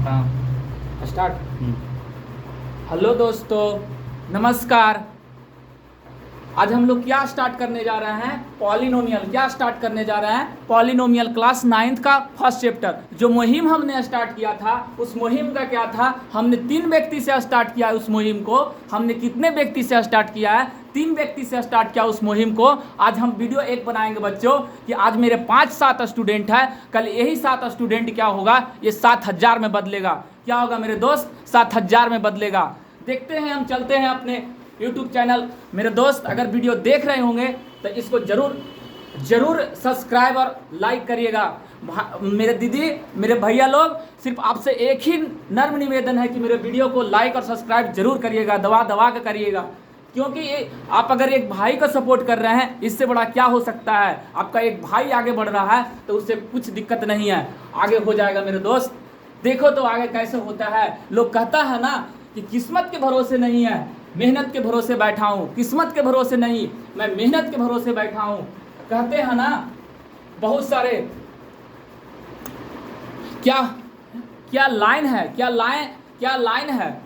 हाँ start. Hello दोस्तों, नमस्कार। आज हम लोग क्या स्टार्ट करने जा रहे हैं? पॉलिनोमियल। क्या स्टार्ट करने जा रहे हैं? पॉलिनोमियल क्लास 9th का फर्स्ट चैप्टर। जो मुहिम हमने स्टार्ट किया था, उस मुहिम का क्या था? हमने 3 व्यक्ति से स्टार्ट किया है उस मुहिम को। हमने कितने व्यक्ति से स्टार्ट किया है? 3 व्यक्ति से स्टार्ट किया उस मुहिम को। आज हम वीडियो 1 बनाएंगे बच्चों कि आज मेरे 5-7 स्टूडेंट हैं, कल यही 7 स्टूडेंट क्या होगा, ये 7000 में बदलेगा। क्या होगा मेरे दोस्त? 7000 में बदलेगा। देखते हैं, हम चलते हैं अपने यूट्यूब चैनल। मेरे दोस्त अगर वीडियो देख रहे होंगे तो इसको जरूर सब्सक्राइब और लाइक करिएगा। मेरे दीदी, मेरे भैया लोग, सिर्फ आपसे एक ही नर्म निवेदन है कि मेरे वीडियो को लाइक और सब्सक्राइब जरूर करिएगा, दबा के करिएगा। क्योंकि ये आप अगर एक भाई को सपोर्ट कर रहे हैं, इससे बड़ा क्या हो सकता है? आपका एक भाई आगे बढ़ रहा है तो उससे कुछ दिक्कत नहीं है, आगे हो जाएगा मेरे दोस्त। देखो तो आगे कैसे होता है। लोग कहता है ना कि किस्मत के भरोसे नहीं है, मेहनत के भरोसे बैठा हूँ। किस्मत के भरोसे नहीं, मैं मेहनत के भरोसे बैठा हूँ। कहते हैं ना बहुत सारे। क्या लाइन है? क्या लाइन है?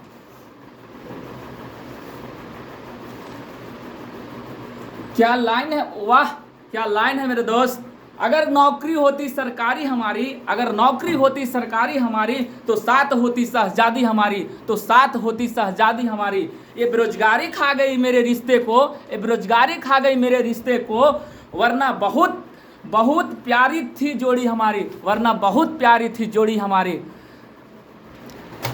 क्या लाइन है? वाह, क्या लाइन है मेरे दोस्त। अगर नौकरी होती सरकारी हमारी, अगर नौकरी होती सरकारी हमारी, तो 7 होती शहजादी हमारी, तो 7 होती शहजादी हमारी। ये बेरोजगारी खा गई मेरे रिश्ते को, ये बेरोजगारी खा गई मेरे रिश्ते को, वरना बहुत प्यारी थी जोड़ी हमारी, वरना बहुत प्यारी थी जोड़ी हमारी।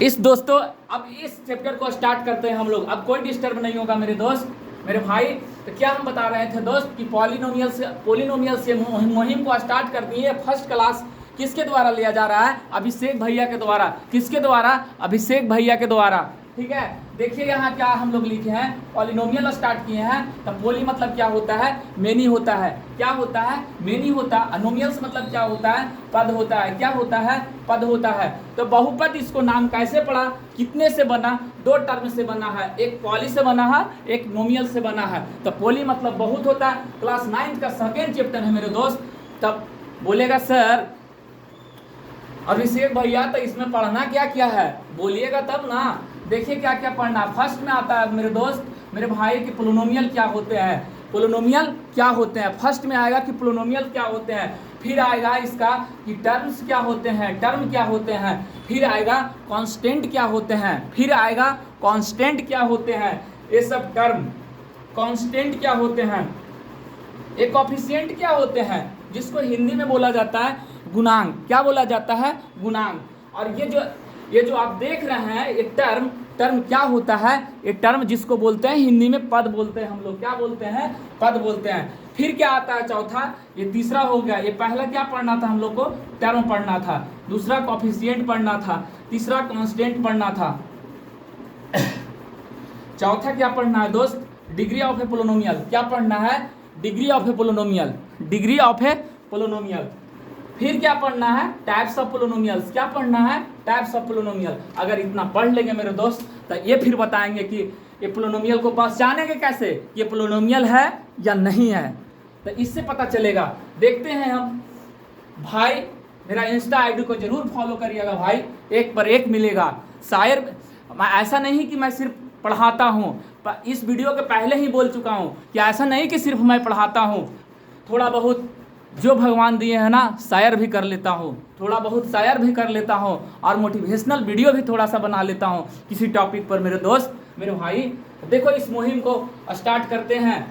इस दोस्तों, अब इस चैप्टर को स्टार्ट करते हैं हम लोग। अब कोई डिस्टर्ब नहीं होगा मेरे दोस्त, मेरे भाई। तो क्या हम बता रहे थे दोस्त कि पॉलिनोमियल से मुहिम को स्टार्ट कर दिए। फर्स्ट क्लास किसके द्वारा लिया जा रहा है? अभिषेक भैया के द्वारा। किसके द्वारा? अभिषेक भैया के द्वारा। ठीक है, देखिए यहाँ क्या हम लोग लिखे हैं, पॉलिनोमियल स्टार्ट किए हैं। तो पोली मतलब क्या होता है? मेनी होता है। क्या होता है? मेनी होता है। अनोमियल्स मतलब क्या होता है? पद होता है। क्या होता है? पद होता है। तो बहुपद इसको नाम कैसे पड़ा? कितने से बना? 2 टर्म से बना है, एक पॉली से बना है, एक नोमियल से बना है। तो पोली मतलब बहुत होता है। क्लास 9th का सेकेंड चैप्टर है मेरे दोस्त। तब बोलेगा सर अभिषेक भैया तो इसमें पढ़ना क्या क्या है? बोलिएगा तब ना। देखिए क्या क्या पढ़ना। फर्स्ट में आता है मेरे दोस्त, मेरे भाई कि पोलिनोमियल क्या होते हैं। पोलिनोमियल क्या होते हैं? फर्स्ट में आएगा कि पोलिनोमियल क्या होते हैं। फिर आएगा इसका कि टर्म्स क्या होते हैं, टर्म क्या होते हैं। फिर आएगा कांस्टेंट क्या होते हैं। फिर आएगा कांस्टेंट क्या होते हैं। ये सब टर्म कांस्टेंट क्या होते हैं। एक कोएफिशिएंट क्या होते हैं, जिसको हिंदी में बोला जाता है गुणांक। क्या बोला जाता है? गुणांक। और ये जो आप देख रहे हैं ये टर्म क्या होता है? ये टर्म जिसको बोलते हैं हिंदी में पद बोलते हैं हम लोग। क्या बोलते हैं? पद बोलते हैं। फिर क्या आता है? चौथा, ये तीसरा हो गया। ये पहला क्या पढ़ना था हम लोग को? टर्म पढ़ना था। दूसरा कोएफिशिएंट पढ़ना था। तीसरा कांस्टेंट पढ़ना था। चौथा क्या पढ़ना है दोस्त? Degree of A polynomial. क्या पढ़ना है? Degree of A polynomial. Degree of A polynomial. फिर क्या पढ़ना है? Types of polynomials. क्या पढ़ना है? Types of polynomial. अगर इतना पढ़ लेंगे मेरे दोस्त तो ये फिर बताएंगे कि ये पोलिनोमियल को पहचानेंगे कैसे, ये पोलिनोमियल है या नहीं है। तो इससे पता चलेगा। देखते हैं हम। भाई मेरा इंस्टा आईडी को जरूर फॉलो करिएगा भाई, 1 पर 1 मिलेगा। शायर मैं ऐसा नहीं कि मैं सिर्फ पढ़ाता हूँ, इस वीडियो के पहले ही बोल चुका हूँ कि ऐसा नहीं कि सिर्फ मैं पढ़ाता हूँ, थोड़ा बहुत जो भगवान दिए हैं ना शायर भी कर लेता हूँ, थोड़ा बहुत शायर भी कर लेता हूँ, और मोटिवेशनल वीडियो भी थोड़ा सा बना लेता हूँ किसी टॉपिक पर मेरे दोस्त, मेरे भाई। देखो इस मुहिम को स्टार्ट करते हैं।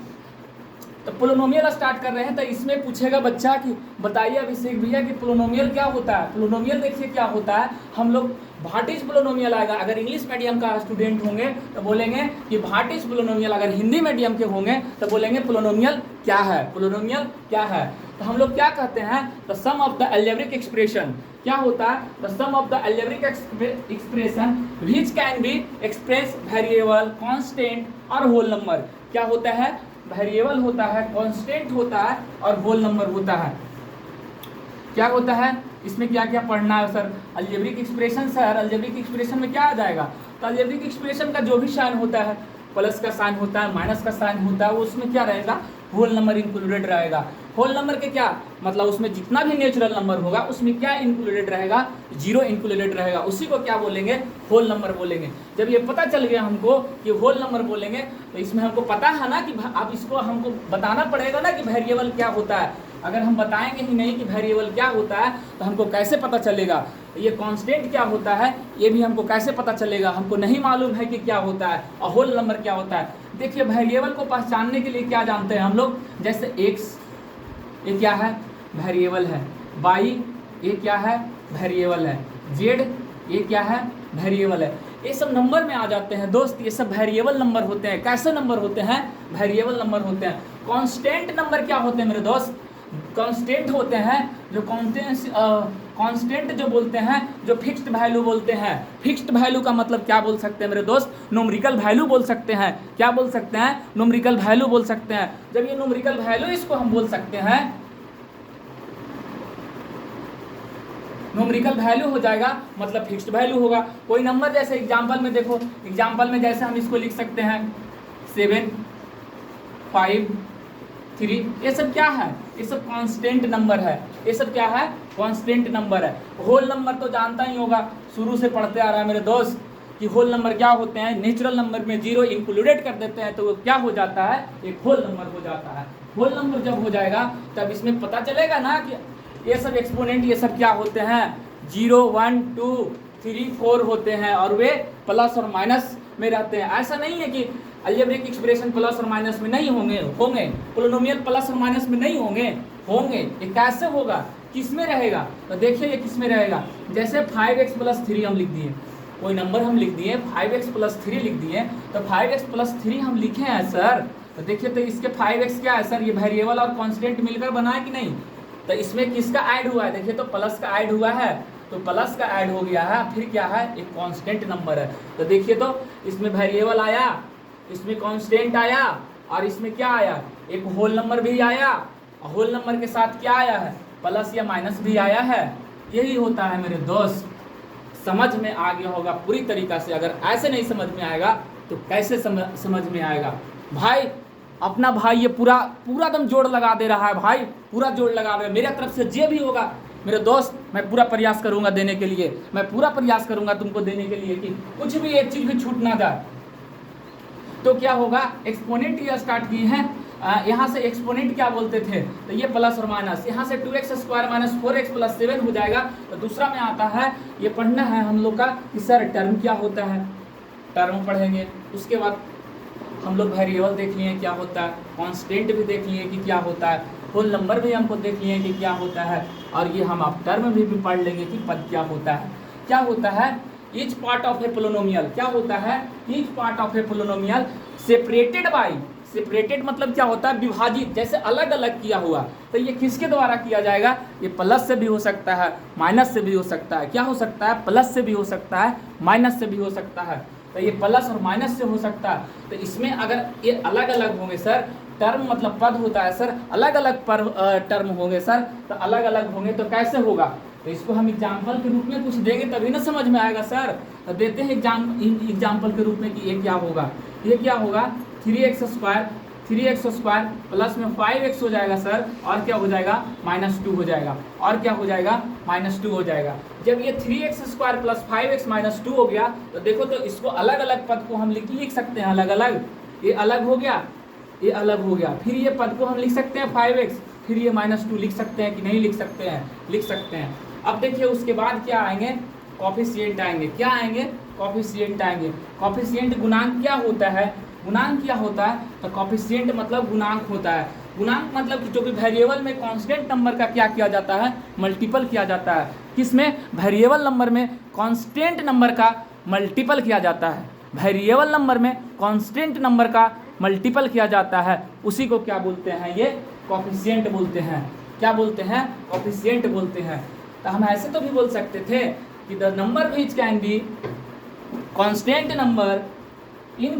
तो पोलिनोमियल स्टार्ट कर रहे हैं। तो इसमें पूछेगा बच्चा कि बताइए अभिषेक भैया कि पोलिनोमियल क्या होता है। पोलिनोमियल देखिए क्या होता है। हम लोग भाटिज पोलिनोमियल आएगा। अगर इंग्लिश मीडियम का स्टूडेंट होंगे तो बोलेंगे कि भाटिज पोलिनोमियल। अगर हिंदी मीडियम के होंगे तो बोलेंगे पोलिनोमियल क्या है, पोलिनोमियल क्या है। तो हम लोग क्या कहते हैं? The sum of the algebraic expression. क्या होता है? The sum of the algebraic expression which can be express variable, constant और होल नंबर। क्या होता है? वेरिएबल होता है, कांस्टेंट होता है और होल नंबर होता है। क्या होता है? इसमें क्या क्या पढ़ना है sir? Algebraic expression. Sir algebraic expression में क्या आ जाएगा? तो अलजेब्रिक एक्सप्रेशन का जो भी साइन होता है, प्लस का साइन होता है, माइनस का साइन होता है, वो उसमें क्या रहेगा? होल नंबर इंक्लूडेड रहेगा। होल नंबर के क्या मतलब, उसमें जितना भी नेचुरल नंबर होगा उसमें क्या इंक्लूडेड रहेगा, जीरो इंक्लूडेड रहेगा, उसी को क्या बोलेंगे, होल नंबर बोलेंगे। जब ये पता चल गया हमको कि होल नंबर बोलेंगे, तो इसमें हमको पता है ना कि अब इसको हमको बताना पड़ेगा ना कि वेरिएबल क्या होता है। अगर हम बताएंगे ही नहीं कि वेरिएबल क्या होता है तो हमको कैसे पता चलेगा, ये कांस्टेंट क्या होता है ये भी हमको कैसे पता चलेगा, हमको नहीं मालूम है कि क्या होता है और होल नंबर क्या होता है। देखिए वेरिएबल को पहचानने के लिए क्या जानते हैं हम लोग, जैसे एक्स ये क्या है, वेरिएबल है, वाई ये क्या है, वेरिएबल है, जेड ये क्या है, वेरिएबल है। ये सब नंबर में आ जाते हैं दोस्त, ये सब वेरिएबल नंबर होते हैं। कैसे नंबर होते हैं, वेरिएबल नंबर होते हैं। कांस्टेंट नंबर क्या होते हैं मेरे दोस्त, कांस्टेंट होते हैं जो कांस्टेंट जो बोलते हैं, जो फिक्स्ड वैल्यू बोलते हैं। फिक्स्ड वैल्यू का मतलब क्या बोल सकते हैं मेरे दोस्त, न्यूमेरिकल वैल्यू बोल सकते हैं। क्या बोल सकते हैं, न्यूमेरिकल वैल्यू बोल सकते हैं। जब ये न्यूमेरिकल वैल्यू इसको हम बोल सकते हैं, न्यूमेरिकल वैल्यू हो जाएगा मतलब फिक्स्ड वैल्यू होगा। कोई नंबर जैसे एग्जांपल में देखो, एग्जांपल में जैसे हम इसको लिख सकते हैं 7, 5, 3, ये सब क्या है, ये सब कांस्टेंट नंबर है। ये सब क्या है, कांस्टेंट नंबर है। होल नंबर तो जानता ही होगा, शुरू से पढ़ते आ रहा है मेरे दोस्त कि होल नंबर क्या होते हैं। नेचुरल नंबर में जीरो इंक्लूडेड कर देते हैं तो वो क्या हो जाता है, एक होल नंबर हो जाता है। होल नंबर जब हो जाएगा तब इसमें पता चलेगा ना कि ये सब एक्सपोनेंट ये सब क्या होते हैं, 0, 1, 2, 3, 4 होते हैं और वे प्लस और माइनस में रहते हैं। ऐसा नहीं है कि अलजेब्रिक एक्सप्रेशन प्लस और माइनस में नहीं होंगे, पोलिनोमियल प्लस और माइनस में नहीं होंगे। ये कैसे होगा, किस में रहेगा, तो देखिए ये किस में रहेगा। जैसे 5x + 3 हम लिख दिए, कोई नंबर हम लिख दिए 5x + 3 लिख दिए, तो 5x + 3 हम लिखे हैं सर, तो देखिए तो इसके 5x क्या है सर, ये वेरिएबल और कांस्टेंट मिलकर बना है कि नहीं। तो इसमें किसका ऐड हुआ है, देखिए तो प्लस का ऐड हुआ है, तो प्लस का ऐड हो गया है, फिर क्या है, एक कांस्टेंट नंबर है। तो देखिए तो इसमें वेरिएबल आया, इसमें कांस्टेंट आया और इसमें क्या आया, एक होल नंबर भी आया, और होल नंबर के साथ क्या आया है, प्लस या माइनस भी आया है। यही होता है मेरे दोस्त, समझ में आ गया होगा पूरी तरीका से। अगर ऐसे नहीं समझ में आएगा तो कैसे समझ में आएगा भाई। अपना भाई ये पूरा दम जोड़ लगा दे रहा है भाई, पूरा जोड़ लगा रहा है। मेरे तरफ से जो भी होगा मेरे दोस्त, मैं पूरा प्रयास करूंगा देने के लिए, मैं पूरा प्रयास करूंगा तुमको देने के लिए कि कुछ भी एक चीज़ भी छूट ना जाए। तो क्या होगा, एक्सपोनेंट ये स्टार्ट किए हैं, यहाँ से एक्सपोनेंट क्या बोलते थे, तो ये प्लस और माइनस, यहाँ से 2x² - 4x + 7 हो जाएगा। तो दूसरा में आता है, ये पढ़ना है हम लोग का कि सर टर्म क्या होता है, टर्म पढ़ेंगे। उसके बाद हम लोग वेरिएबल देख लिए क्या होता है, कांस्टेंट भी देख लिए कि क्या होता है, होल नंबर भी हमको देख लिए कि क्या होता है, और ये हम आप टर्म भी पढ़ लेंगे कि पद क्या होता है। क्या होता है, each part of A polynomial, क्या होता है, each part of A polynomial separated by, separated मतलब क्या होता है, विभाजित, जैसे अलग अलग किया हुआ। तो ये किसके द्वारा किया जाएगा, ये प्लस से भी हो सकता है, माइनस से भी हो सकता है। क्या हो सकता है, प्लस से भी हो सकता है, माइनस से भी हो सकता है। तो ये प्लस और माइनस से हो सकता है। तो इसमें अगर ये अलग अलग होंगे सर, टर्म मतलब पद होता है सर, अलग अलग पर टर्म होंगे सर, तो अलग अलग होंगे तो कैसे होगा, तो इसको हम एग्जाम्पल के रूप में कुछ देंगे तभी ना समझ में आएगा सर। तो देते हैं एग्जाम्पल के रूप में कि ये क्या होगा, ये क्या होगा, 3x² प्लस में 5x हो जाएगा सर, और क्या हो जाएगा, -2 हो जाएगा, और क्या हो जाएगा, -2 हो जाएगा। जब ये 3x² + 5x -2 हो गया तो देखो तो इसको अलग अलग पद को हम लिख सकते हैं, अलग अलग, ये अलग हो गया, ये अलग हो गया। फिर ये पद को हम लिख सकते हैं 5x, फिर ये -2 लिख सकते हैं कि नहीं लिख सकते हैं, लिख सकते हैं। अब देखिए उसके बाद क्या आएंगे, कॉफिशिएंट आएंगे। क्या आएंगे, कॉफिशिएंट आएंगे। कॉफिशिएंट गुणांक क्या होता है, गुणांक क्या होता है, तो कॉफिशिएंट मतलब गुणांक होता है। गुणांक मतलब कि जो भी वेरिएबल में कांस्टेंट नंबर का क्या किया जाता है, मल्टीपल किया जाता है। किसमें, वेरिएबल नंबर में कांस्टेंट नंबर का मल्टीपल किया जाता है, वेरिएबल नंबर में कांस्टेंट नंबर का मल्टीपल किया जाता है, उसी को क्या बोलते हैं, ये कॉफिशिएंट बोलते हैं। क्या बोलते हैं, कॉफिशिएंट बोलते हैं। तो हम ऐसे तो भी बोल सकते थे कि the number which can be constant number in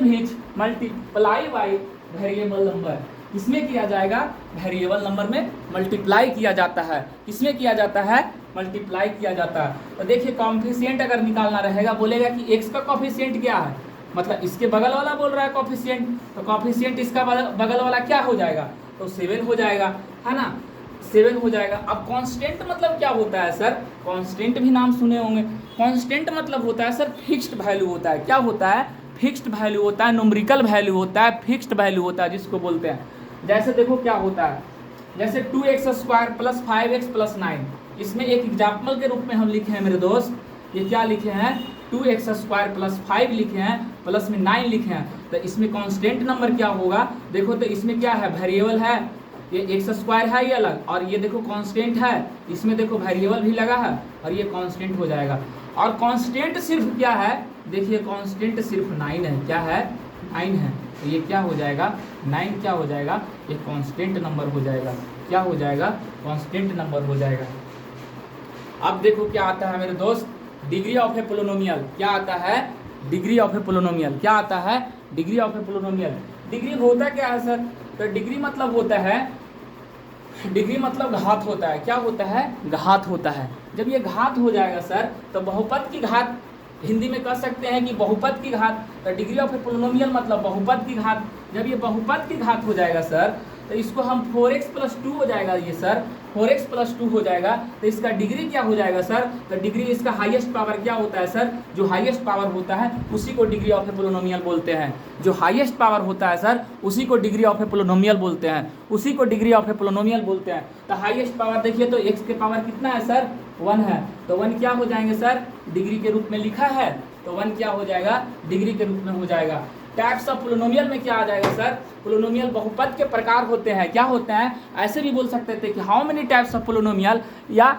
which multiply by variable number. किसमें किया जाएगा, वेरिएबल नंबर में मल्टीप्लाई किया जाता है। किसमें किया जाता है, मल्टीप्लाई किया जाता है। तो देखिए कॉफिशिएंट अगर निकालना रहेगा, बोलेगा कि x का कॉफिशिएंट क्या है, मतलब इसके बगल वाला बोल रहा है कॉफिशिएंट, तो कॉफिशिएंट इसका बगल वाला क्या हो जाएगा, तो 7 हो जाएगा, है ना, 7 हो जाएगा। अब कांस्टेंट मतलब क्या होता है सर, कांस्टेंट भी नाम सुने होंगे। कांस्टेंट मतलब होता है सर फिक्स्ड वैल्यू होता है। क्या होता है, फिक्स्ड वैल्यू होता है, न्यूमेरिकल वैल्यू होता है, फिक्स्ड वैल्यू होता है जिसको बोलते हैं। जैसे देखो क्या होता है, जैसे 2x² + 5x + 9, इसमें एक एग्जाम्पल के रूप में हम लिखे हैं मेरे दोस्त, ये क्या लिखे हैं, 2x² + 5 लिखे हैं, प्लस में 9 लिखे हैं। तो इसमें कांस्टेंट नंबर क्या होगा, देखो तो इसमें क्या है, वेरिएबल है, ये x² है ये अलग, और ये देखो कांस्टेंट है, इसमें देखो वेरिएबल भी लगा है, और ये कांस्टेंट हो जाएगा। और कांस्टेंट सिर्फ क्या है, देखिए कांस्टेंट सिर्फ 9 है, क्या है, 9 है। तो ये क्या हो जाएगा, 9 क्या हो जाएगा, ये कांस्टेंट नंबर हो जाएगा। क्या हो जाएगा, कांस्टेंट नंबर हो जाएगा। अब देखो क्या आता है मेरे दोस्त, डिग्री ऑफ ए पोलिनोमियल। क्या आता है, डिग्री ऑफ ए पोलिनोमियल। क्या आता है, degree of A polynomial. Degree होता क्या है सर, तो डिग्री मतलब होता है, डिग्री मतलब घात होता है। क्या होता है, घात होता है। जब ये घात हो जाएगा सर, तो बहुपद की घात, हिंदी में कह सकते हैं कि बहुपद की घात। तो डिग्री ऑफ ए पोलिनोमियल मतलब बहुपद की घात। जब ये बहुपद की घात हो जाएगा सर, तो इसको हम 4x + 2 हो जाएगा, ये सर 4x + 2 हो जाएगा। तो इसका डिग्री क्या हो जाएगा सर, तो डिग्री इसका हाईएस्ट पावर क्या होता है सर, जो हाईएस्ट पावर होता है उसी को डिग्री ऑफ ए पोलिनोमियल बोलते हैं। जो हाईएस्ट पावर होता है सर, उसी को डिग्री ऑफ ए पोलिनोमियल बोलते हैं, उसी को डिग्री ऑफ ए पोलिनोमियल बोलते हैं। तो हाईएस्ट पावर देखिए तो x के पावर कितना है सर, 1 है। तो 1 क्या हो जाएंगे सर, डिग्री के रूप में लिखा है, तो 1 क्या हो जाएगा, डिग्री के रूप में हो जाएगा। टाइप्स ऑफ पोलिनोमियल में क्या आ जाएगा सर, पोलिनोमियल बहुपद के प्रकार होते हैं। क्या होते हैं, ऐसे भी बोल सकते थे कि how many types of polynomial, या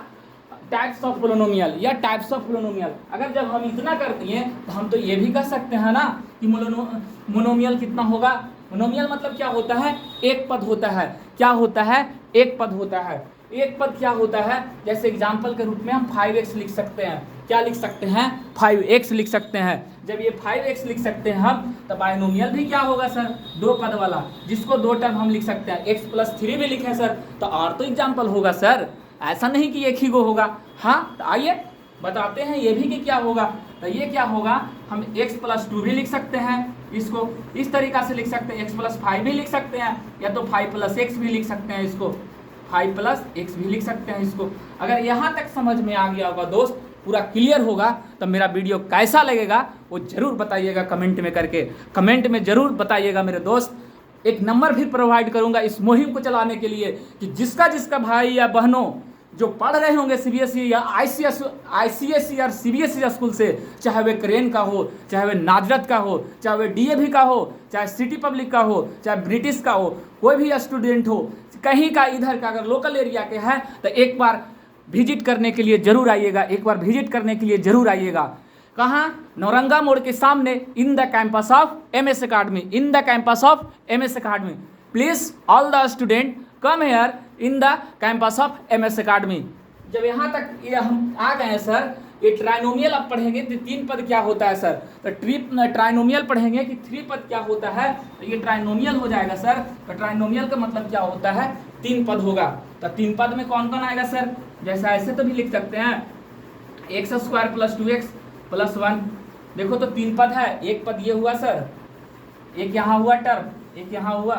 टाइप्स ऑफ पोलिनोमियल, या टाइप्स ऑफ पोलिनोमियल। अगर जब हम इतना कर दिए तो हम तो ये भी कह सकते हैं ना कि मोनोमियल कितना होगा। मोनोमियल मतलब क्या होता है, एक पद होता है। क्या होता है, एक पद होता है। एक पद क्या होता है, जैसे एग्जाम्पल के रूप में हम 5x लिख सकते हैं। क्या लिख सकते हैं, 5x लिख सकते हैं। जब ये 5x लिख सकते हैं हम, तो बाइनोमियल भी क्या होगा सर, 2 पद वाला, जिसको 2 टर्म हम लिख सकते हैं। x + 3 भी लिखे सर, तो और तो एग्जाम्पल होगा सर, ऐसा नहीं कि एक ही गो होगा। हाँ, तो आइए बताते हैं ये भी कि क्या होगा। तो ये क्या होगा, हम x + 2 भी लिख सकते हैं, इसको इस तरीका से लिख सकते हैं, x + 5 भी लिख सकते हैं, या तो 5 + x भी लिख सकते हैं, इसको 5 + x भी लिख सकते हैं इसको। अगर यहाँ तक समझ में आ गया होगा दोस्त, पूरा क्लियर होगा, तो मेरा वीडियो कैसा लगेगा वो जरूर बताइएगा कमेंट में करके, कमेंट में जरूर बताइएगा मेरे दोस्त। एक नंबर भी प्रोवाइड करूंगा इस मुहिम को चलाने के लिए, कि जिसका जिसका भाई या बहनों जो पढ़ रहे होंगे सीबीएसई या आईसीएसई या सीबीएसई स्कूल से, चाहे वे करेन का हो, चाहे वे नाजरत का हो, चाहे वे डीएवी का हो, चाहे सिटी पब्लिक का हो, चाहे ब्रिटिश का हो, कोई भी स्टूडेंट हो, कहीं का इधर का अगर लोकल एरिया के हैं, तो एक बार विजिट करने के लिए जरूर आइएगा, एक बार विजिट करने के लिए जरूर आइएगा। कहाँ, नौरंगा मोड़ के सामने, in the campus of MS academy, in the campus of MS academy. Please all the student come here in the campus of MS academy. जब यहाँ तक ये हम आ गए सर, ये ट्राइनोमियल अब पढ़ेंगे तो 3 पद क्या होता है सर, तो ट्राइनोमियल पढ़ेंगे कि 3 पद क्या होता है, तो ये ट्राइनोमियल हो जाएगा सर। तो ट्राइनोमियल का मतलब क्या होता है, 3 पद होगा। तो 3 पद में कौन कौन आएगा सर, जैसा ऐसे तो भी लिख सकते हैं, x² + 2x + 1। देखो तो 3 पद है, एक पद ये हुआ सर, एक यहाँ हुआ टर्म, एक यहाँ हुआ,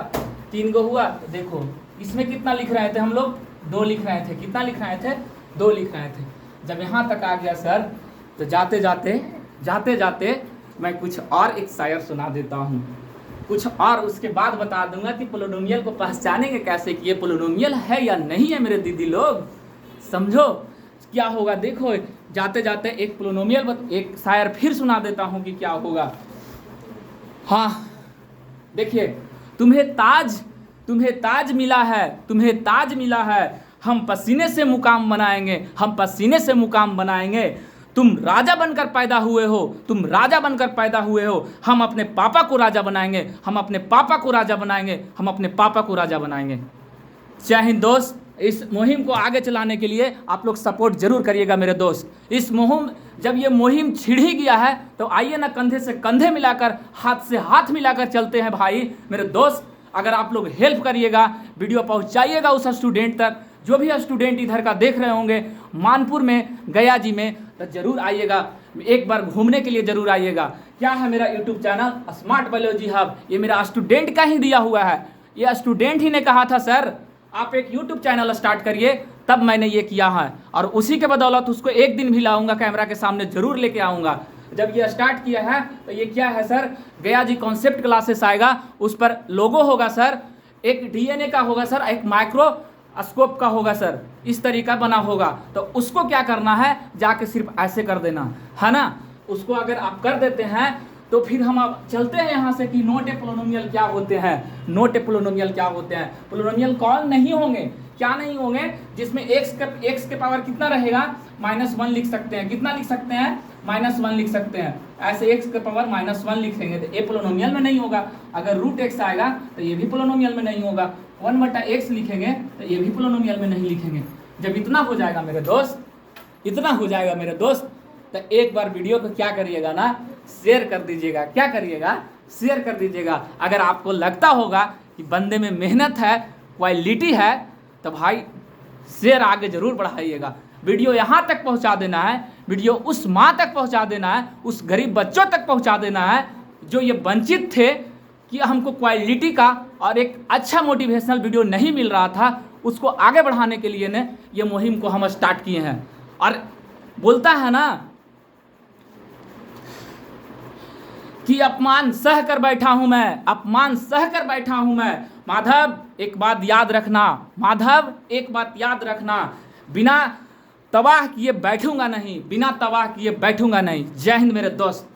3 गो हुआ। तो देखो इसमें कितना लिख रहे थे हम लोग, 2 लिख रहे थे। कितना लिख रहे थे, 2 लिख रहे थे। जब यहाँ तक आ गया सर, तो जाते जाते मैं कुछ और एक शायर सुना देता हूँ, कुछ और उसके बाद बता दूंगा कि पोलिनोमियल को पहचानेंगे कैसे, कि ये पोलिनोमियल है या नहीं है मेरे दीदी लोग, समझो क्या होगा। देखो जाते जाते एक पोलिनोमियल, एक शायर फिर सुना देता हूँ कि क्या होगा। हाँ देखिए, तुम्हें ताज मिला है, तुम्हें ताज मिला है, हम पसीने से मुकाम बनाएंगे, हम पसीने से मुकाम बनाएंगे। तुम राजा बनकर पैदा हुए हो, तुम राजा बनकर पैदा हुए हो, हम अपने पापा को राजा बनाएंगे, हम अपने पापा को राजा बनाएंगे, हम अपने पापा को राजा बनाएंगे। जय हिंद दोस्त। इस मुहिम को आगे चलाने के लिए आप लोग सपोर्ट जरूर करिएगा मेरे दोस्त। इस मुहिम, जब ये मुहिम छिड़ ही गया है, तो आइए ना कंधे से कंधे मिलाकर, हाथ से हाथ मिलाकर चलते हैं भाई मेरे दोस्त। अगर आप लोग हेल्प करिएगा, वीडियो पहुंचाइएगा उस स्टूडेंट तक, जो भी स्टूडेंट इधर का देख रहे होंगे, मानपुर में, गया जी में, तो जरूर आइएगा, एक बार घूमने के लिए जरूर आइएगा। क्या है मेरा YouTube channel smart biology hub. ये मेरा स्टूडेंट का ही दिया हुआ है, ये स्टूडेंट ही ने कहा था सर आप एक यूट्यूब चैनल स्टार्ट करिए, तब मैंने ये किया है और उसी के बदौलत उसको एक दिन भी लाऊंगा, कैमरा के सामने जरूर लेके आऊँगा। जब ये स्टार्ट किया है तो ये क्या है सर, गया जी कॉन्सेप्ट क्लासेस आएगा, उस पर लोगो होगा सर, एक डीएनए का होगा सर, एक माइक्रोस्कोप का होगा सर, इस तरीका बना होगा। तो उसको क्या करना है, जाके सिर्फ ऐसे कर देना है ना। उसको अगर आप कर देते हैं तो फिर हम अब चलते हैं यहाँ से कि नोट ए पोलिनोमियल क्या होते हैं। नोट ए पोलिनोमियल क्या होते हैं, पोलिनोमियल कौन नहीं होंगे, क्या नहीं होंगे, जिसमें x के पावर कितना रहेगा, -1 लिख सकते हैं। कितना लिख सकते हैं, -1 लिख सकते हैं। ऐसे x के पावर -1 लिखेंगे तो ये पोलिनोमियल में नहीं होगा। अगर √x आएगा तो ये भी पोलिनोमियल में नहीं होगा। 1/x लिखेंगे तो ये भी पोलिनोमियल में नहीं लिखेंगे। जब इतना हो जाएगा मेरे दोस्त, इतना हो जाएगा मेरे दोस्त, तो एक बार वीडियो को क्या करिएगा ना, शेयर कर दीजिएगा। क्या करिएगा, शेयर कर दीजिएगा। अगर आपको लगता होगा कि बंदे में मेहनत है, क्वालिटी है, तो भाई शेयर आगे जरूर बढ़ाइएगा। वीडियो यहाँ तक पहुँचा देना है, वीडियो उस माँ तक पहुँचा देना है, उस गरीब बच्चों तक पहुँचा देना है जो ये वंचित थे कि हमको क्वालिटी का और एक अच्छा मोटिवेशनल वीडियो नहीं मिल रहा था। उसको आगे बढ़ाने के लिए ने ये मुहिम को हम स्टार्ट किए हैं। और बोलता है ना कि अपमान सह कर बैठा हूं मैं, अपमान सह कर बैठा हूं मैं। माधव एक बात याद रखना, माधव एक बात याद रखना, बिना तबाह किए बैठूंगा नहीं, बिना तबाह किए बैठूंगा नहीं। जय हिंद मेरे दोस्त।